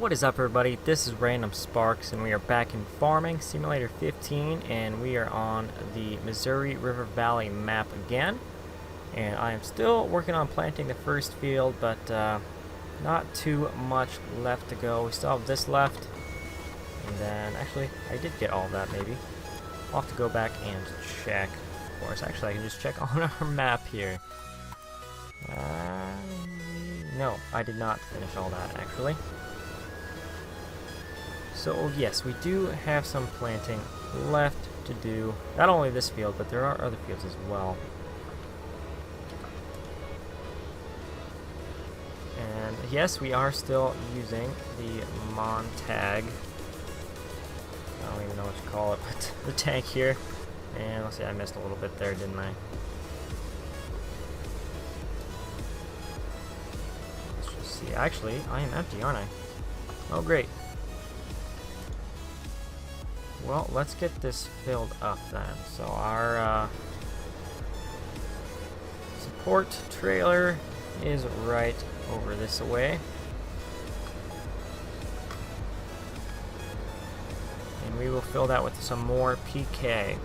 What is up, everybody? This is Random Sparks, and we are back in Farming Simulator 15, and we are on the Missouri River Valley map again. And I am still working on planting the first field, but not too much left to go. We still have this left, and then actually I did get all of that. Maybe I'll have to go back and check. Of course, actually I can just check on our map here. No, I did not finish all that actually. So yes, we do have some planting left to do. Not only this field, but there are other fields as well. And yes, we are still using the Montag. I don't even know what to call it, but the tank here. And let's see, I missed a little bit there, didn't I? Let's just see. Actually, I am empty, aren't I? Oh, great. Well, let's get this filled up then. So our support trailer is right over this way. And we will fill that with some more PK.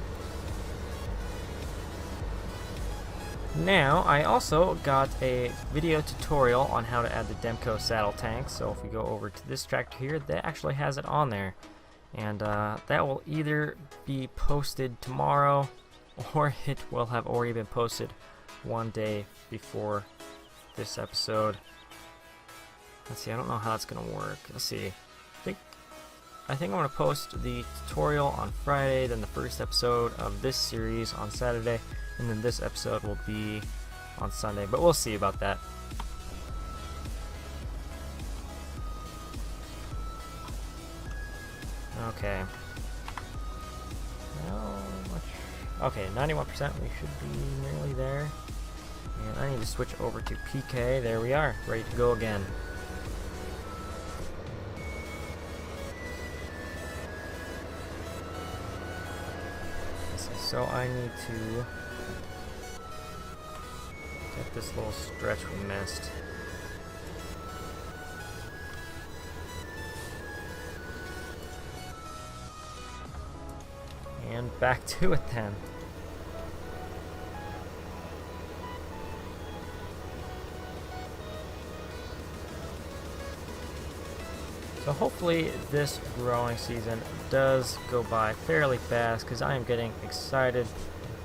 Now, I also got a video tutorial on how to add the Demco saddle tank. So if we go over to this tractor here, that actually has it on there. And that will either be posted tomorrow, or it will have already been posted one day before this episode. Let's see, I don't know how that's gonna work. Let's see. I think I'm gonna post the tutorial on Friday, then the first episode of this series on Saturday, and then this episode will be on Sunday. But we'll see about that. Okay. Okay, 91%. We should be nearly there. And I need to switch over to PK. There we are, ready to go again. So I need to get this little stretch we missed. And back to it then. So hopefully this growing season does go by fairly fast, because I am getting excited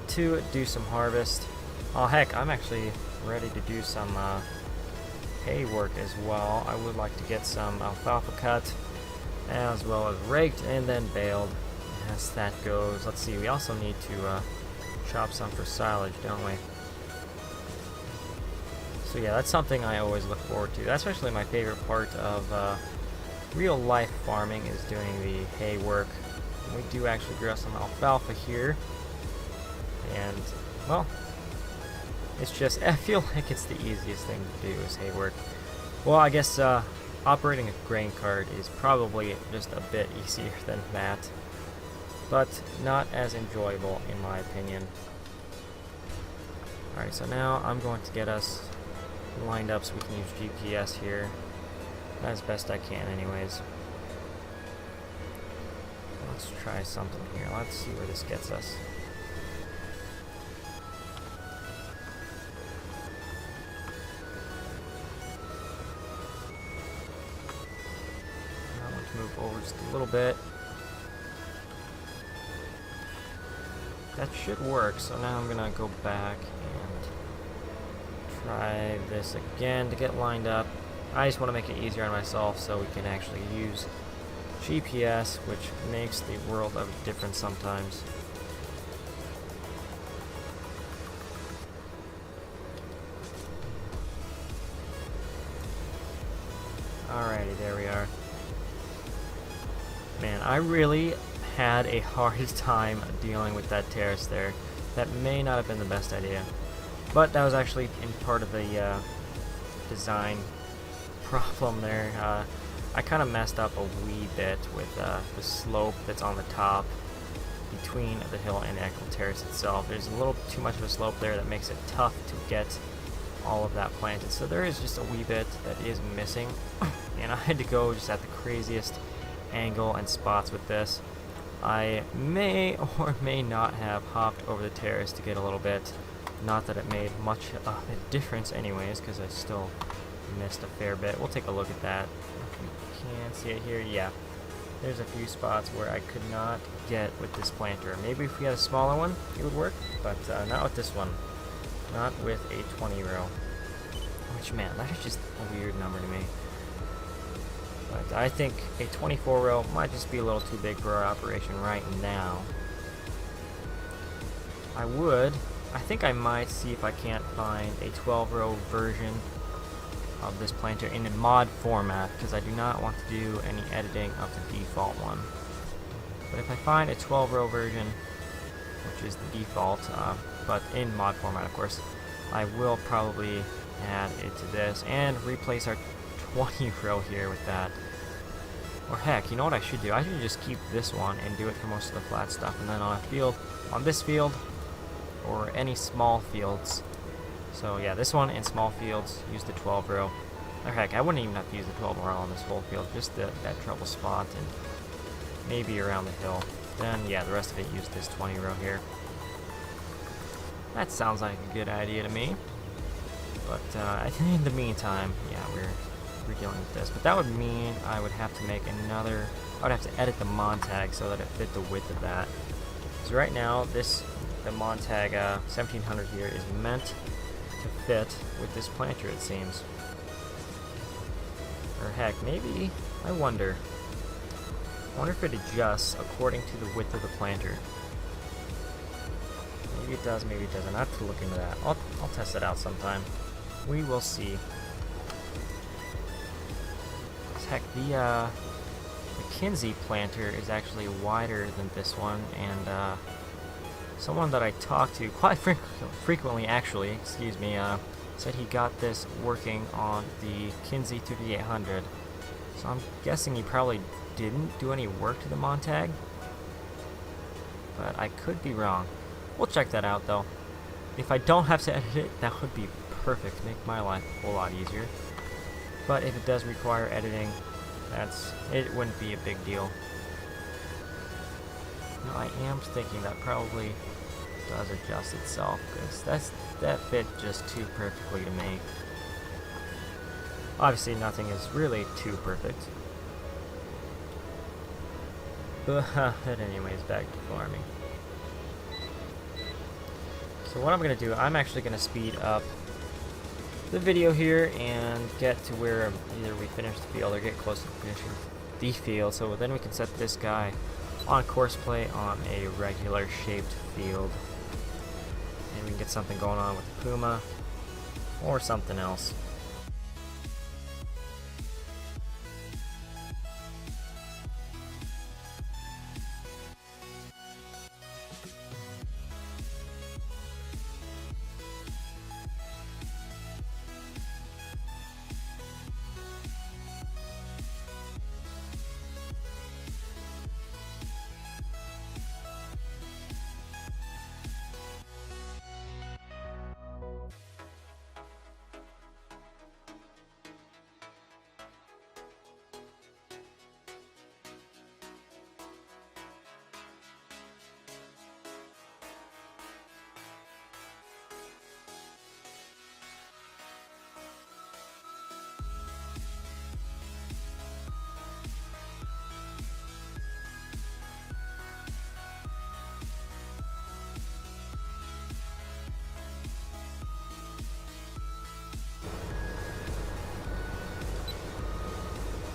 to do some harvest. Oh heck, I'm actually ready to do some hay work as well. I would like to get some alfalfa cut, as well as raked and then baled. As that goes, let's see, we also need to chop some for silage, don't we? So yeah, that's something I always look forward to. That's actually my favorite part of real life farming, is doing the hay work. And we do actually grow some alfalfa here, and well, it's just, I feel like it's the easiest thing to do is hay work. Well, I guess operating a grain cart is probably just a bit easier than that, but not as enjoyable in my opinion. Alright, so now I'm going to get us lined up so we can use GPS here as best I can anyways. Let's try something here. Let's see where this gets us. Now let's move over just a little bit. That should work, so now I'm gonna go back and try this again to get lined up. I just want to make it easier on myself so we can actually use GPS, which makes the world of a difference sometimes. Alrighty, there we are. Man, I really had a hard time dealing with that terrace there. That may not have been the best idea, but that was actually in part of the design problem there. I kind of messed up a wee bit with the slope that's on the top between the hill and the actual terrace itself. There's a little too much of a slope there that makes it tough to get all of that planted. So there is just a wee bit that is missing, and I had to go just at the craziest angle and spots with this. I may or may not have hopped over the terrace to get a little bit. Not that it made much of a difference anyways, because I still missed a fair bit. We'll take a look at that. If we can see it here, yeah. There's a few spots where I could not get with this planter. Maybe if we had a smaller one, it would work, but not with this one. Not with a 20 row. Which, man, that is just a weird number to me. But I think a 24 row might just be a little too big for our operation right now. I think I might see if I can't find a 12 row version of this planter in a mod format, because I do not want to do any editing of the default one. But if I find a 12 row version, which is the default, but in mod format of course, I will probably add it to this and replace our 20 row here with that. Or heck, you know what I should do? I should just keep this one and do it for most of the flat stuff, and then on a field, on this field, or any small fields. So yeah, this one in small fields, use the 12 row. Or heck, I wouldn't even have to use the 12 row on this whole field, just that trouble spot and maybe around the hill. Then yeah, the rest of it use this 20 row here. That sounds like a good idea to me. But I think in the meantime, yeah, we're dealing with this. But that would mean I would have to make another, I would have to edit the mod tag so that it fit the width of that. So right now, the mod tag 1700 here is meant to fit with this planter, it seems. Or heck, maybe, I wonder if it adjusts according to the width of the planter. Maybe it does, maybe it doesn't. I have to look into that. I'll test it out sometime. We will see. Heck, the Kinsey planter is actually wider than this one, and someone that I talked to quite frequently, actually, excuse me, said he got this working on the Kinsey 5800. So I'm guessing he probably didn't do any work to the mod tag, but I could be wrong. We'll check that out though. If I don't have to edit it, that would be perfect, make my life a whole lot easier. But if it does require editing, it wouldn't be a big deal. Now, I am thinking that probably does adjust itself, because that fit just too perfectly to me. Obviously nothing is really too perfect. But anyways, back to farming. So what I'm going to do, I'm actually going to speed up the video here and get to where either we finish the field or get close to finishing the field, so then we can set this guy on Courseplay on a regular shaped field, and we can get something going on with the Puma or something else.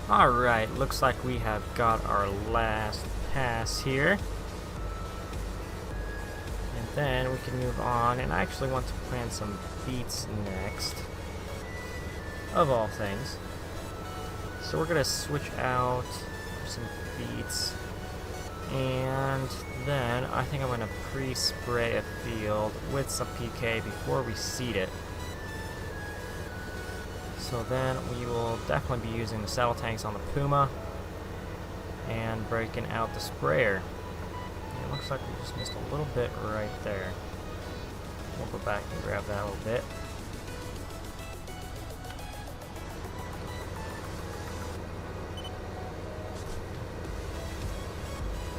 Alright, looks like we have got our last pass here. And then we can move on, and I actually want to plant some beets next, of all things. So we're going to switch out some beets, and then I think I'm going to pre-spray a field with some PK before we seed it. So then we will definitely be using the saddle tanks on the Puma and breaking out the sprayer. And it looks like we just missed a little bit right there. We'll go back and grab that a little bit.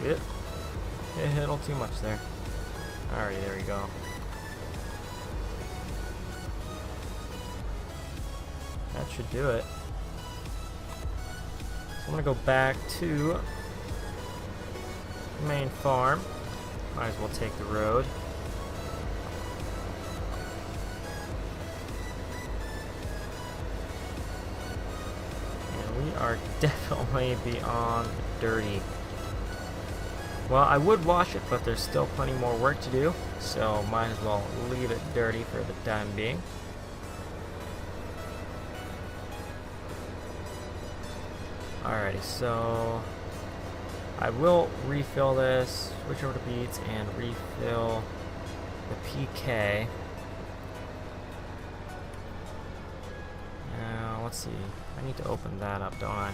Hit a little too much there. Alrighty, there we go. That should do it. So I'm gonna go back to the main farm. Might as well take the road. And we are definitely beyond dirty. Well, I would wash it, but there's still plenty more work to do, so might as well leave it dirty for the time being. Alrighty, so I will refill this, switch over to beets, and refill the PK. Now, let's see. I need to open that up, don't I?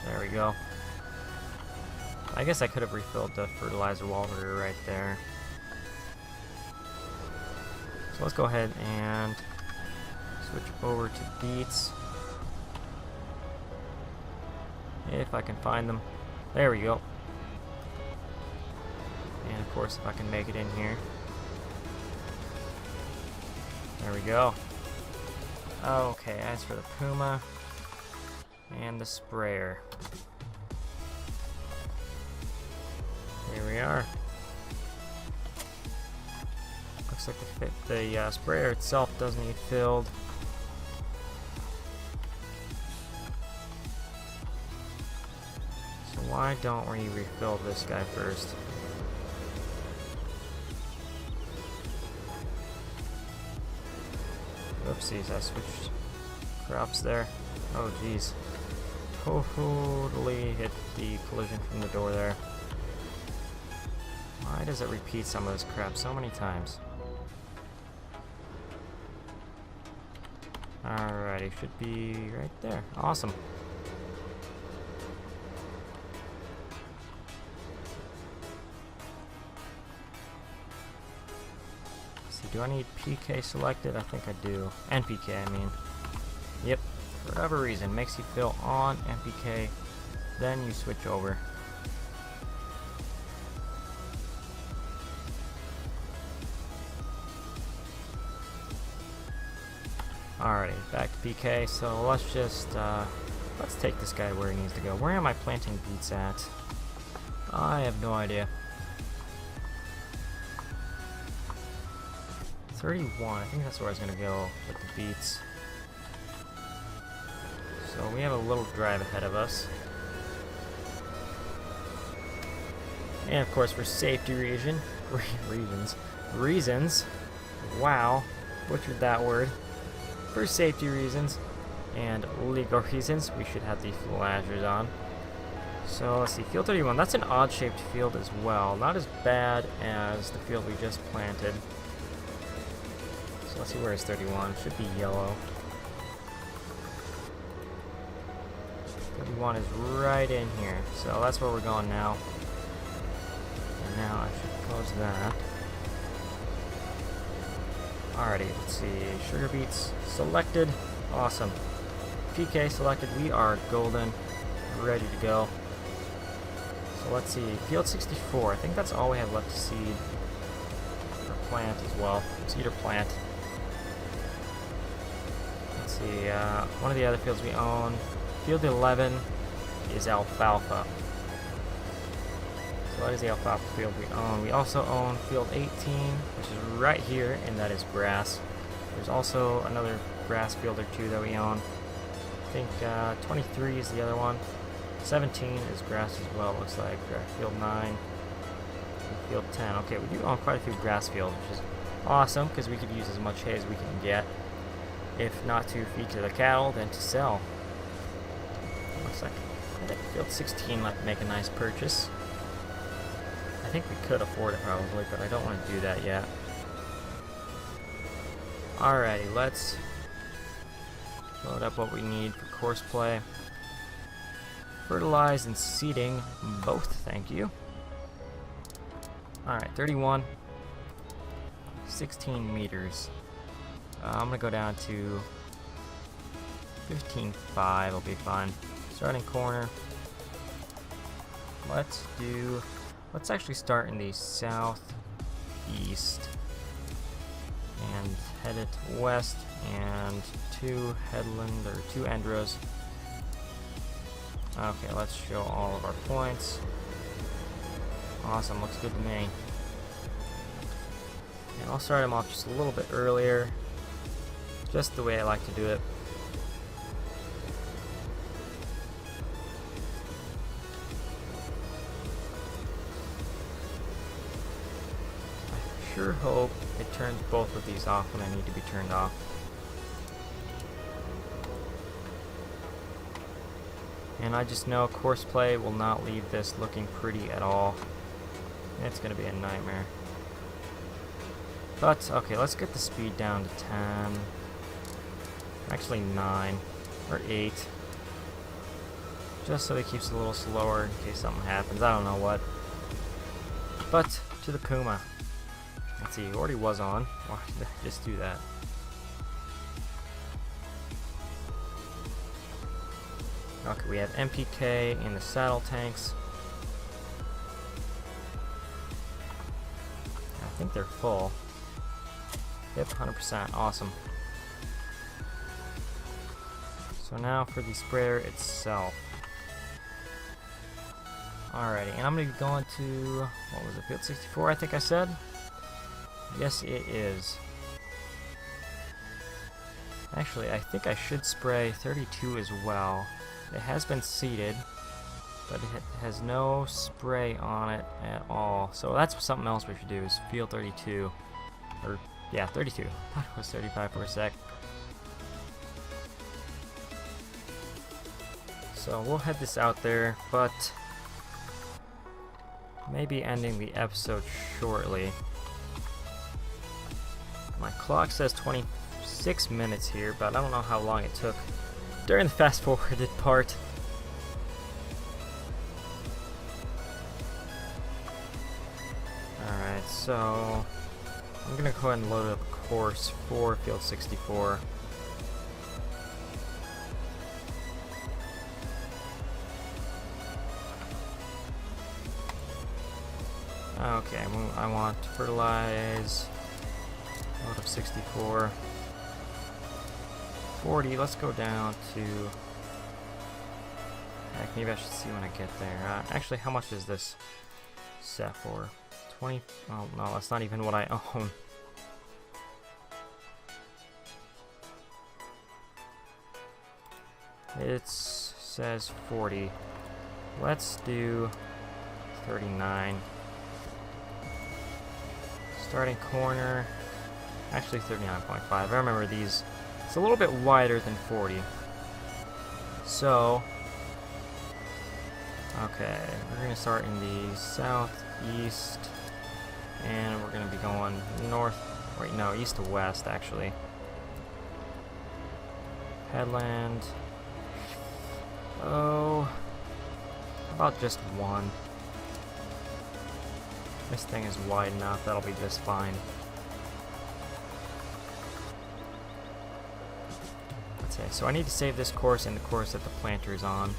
There we go. I guess I could have refilled the fertilizer while we were right there. So let's go ahead and switch over to beets. If I can find them. There we go. And of course, if I can make it in here. There we go. Okay, as for the Puma and the sprayer. Here we are. Looks like the sprayer itself does need filled. So why don't we refill this guy first? Oopsies, I switched crops there. Oh geez. Totally hit the collision from the door there. Why does it repeat some of this crap so many times? Alrighty, should be right there. Awesome. Let's see, do I need PK selected? I think I do. NPK, I mean. Yep. For whatever reason, makes you fill on NPK, then you switch over. Alrighty, back to PK. So let's just let's take this guy where he needs to go. Where am I planting beets at? I have no idea. 31. I think that's where I was gonna go with the beets. So we have a little drive ahead of us. And of course, for safety reasons, wow, butchered that word. For safety reasons and legal reasons, we should have the flashers on. So let's see, field 31, that's an odd shaped field as well. Not as bad as the field we just planted. So let's see, where is 31? Should be yellow. 31 is right in here, so that's where we're going now. And now I should close that. Alrighty, let's see. Sugar beets selected. Awesome. PK selected. We are golden. Ready to go. So let's see. Field 64. I think that's all we have left to seed. Or plant as well. Seed or plant. Let's see. One of the other fields we own. Field 11 is alfalfa. So that is the alfalfa field we own. We also own field 18, which is right here, and that is grass. There's also another grass field or two that we own. I think 23 is the other one. 17 is grass as well, looks like. Field 9 and field 10. Okay, we do own quite a few grass fields, which is awesome, because we could use as much hay as we can get. If not to feed to the cattle, then to sell. Looks like field 16 might make a nice purchase. I think we could afford it probably, but I don't want to do that yet. Alrighty, let's load up what we need for Courseplay. Fertilize and seeding, both, thank you. Alright, 31. 16 meters. I'm going to go down to 15.5 will be fine. Starting corner. Let's actually start in the southeast and head it west and two end rows. Okay, let's show all of our points. Awesome, looks good to me. And I'll start them off just a little bit earlier, just the way I like to do it. I sure hope it turns both of these off when I need to be turned off. And I just know Courseplay will not leave this looking pretty at all. It's going to be a nightmare. But, okay, let's get the speed down to 10. Actually 9. Or 8. Just so it keeps it a little slower in case something happens. I don't know what. But, to the Puma. Let's see, he already was on. Why did I just do that? Okay, we have MPK in the saddle tanks. I think they're full. Yep, 100%. Awesome. So now for the sprayer itself. Alrighty, and I'm going to be going to, what was it, field 64 I think I said? Yes, it is. Actually, I think I should spray 32 as well. It has been seeded, but it has no spray on it at all. So that's something else we should do, is field 32. Or, yeah, 32. I thought it was 35 for a sec. So we'll head this out there, but maybe ending the episode shortly. My clock says 26 minutes here, but I don't know how long it took during the fast forwarded part. Alright, so I'm gonna go ahead and load up a course for field 64. Okay, I want to fertilize. Load up 64. 40, let's go down to... Heck, maybe I should see when I get there. Actually, how much is this set for? 20? Oh, no, that's not even what I own. It says 40. Let's do 39. Starting corner. Actually 39.5. I remember these. It's a little bit wider than 40. So, okay, we're going to start in the southeast, and we're going to be going north, wait, no, east to west, actually. Headland. Oh, how about just one? This thing is wide enough, that'll be just fine. Okay, so I need to save this course and the course that the planter is on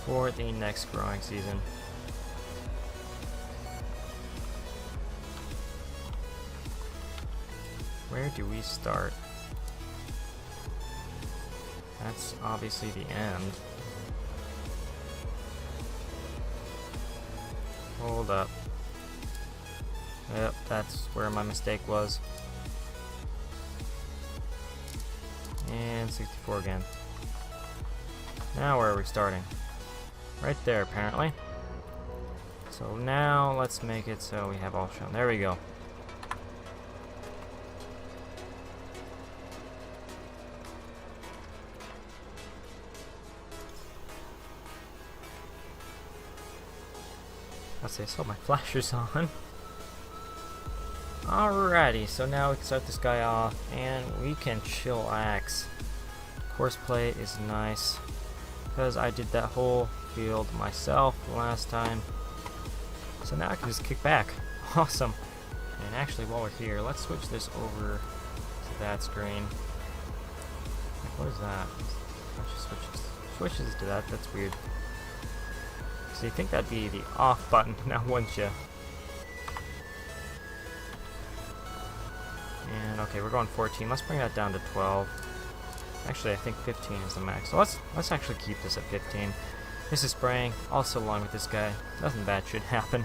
for the next growing season. Where do we start? That's obviously the end. Hold up. Yep, that's where my mistake was. And 64 again. Now where are we starting? Right there, apparently. So now let's make it so we have all shown. There we go. Let's see, so my flasher's on. Alrighty, so now we can start this guy off and we can chillax. Courseplay is nice because I did that whole field myself last time. So now I can just kick back. Awesome. And actually while we're here, let's switch this over to that screen. What is that? Switches to that. That's weird. So you think that'd be the off button now, wouldn't you? And okay, we're going 14. Let's bring that down to 12. Actually, I think 15 is the max. So let's actually keep this at 15. This is spraying, also along with this guy. Nothing bad should happen.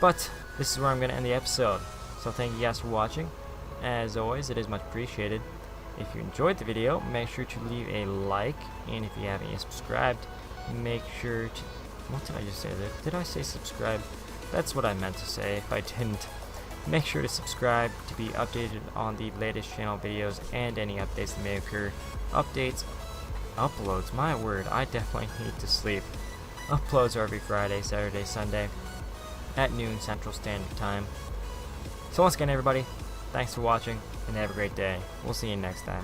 But this is where I'm going to end the episode. So thank you guys for watching. As always, it is much appreciated. If you enjoyed the video, make sure to leave a like. And if you haven't yet subscribed, make sure to... What did I just say there? Did I say subscribe? That's what I meant to say if I didn't. Make sure to subscribe to be updated on the latest channel videos and any updates that may occur. Uploads, my word, I definitely need to sleep. Uploads are every Friday, Saturday, Sunday at noon Central Standard Time. So once again, everybody, thanks for watching and have a great day. We'll see you next time.